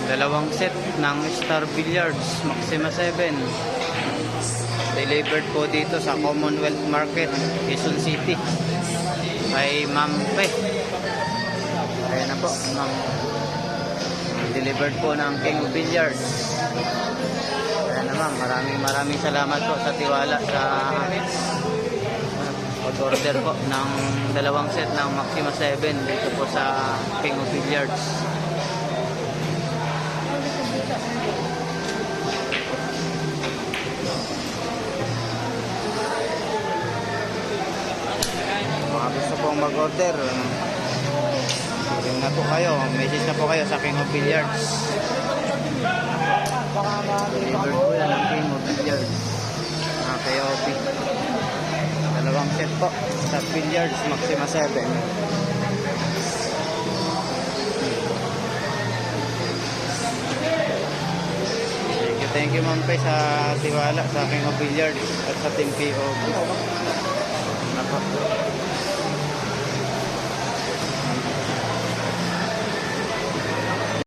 Dalawang set ng Star Billiards Maxima 7. Delivered po dito sa Commonwealth Market, Quezon City. Kay Ma'am Pe. Ayan na po, Ma'am. Delivered po ng King of Billiards. Ayan na Ma'am, maraming salamat po sa tiwala sa pag-order po ng dalawang set ng Maxima 7 dito po sa King of Billiards. Mga gusto pong mag-order, ring na po kayo, message na po kayo sa King of Billiards. Delivered po yan ang King of Billiards. Kaya dalawang set po sa Billiards Maxima 7. Thank you Ma'am Pe sa tiwala sa King of Billiards at sa Team PO.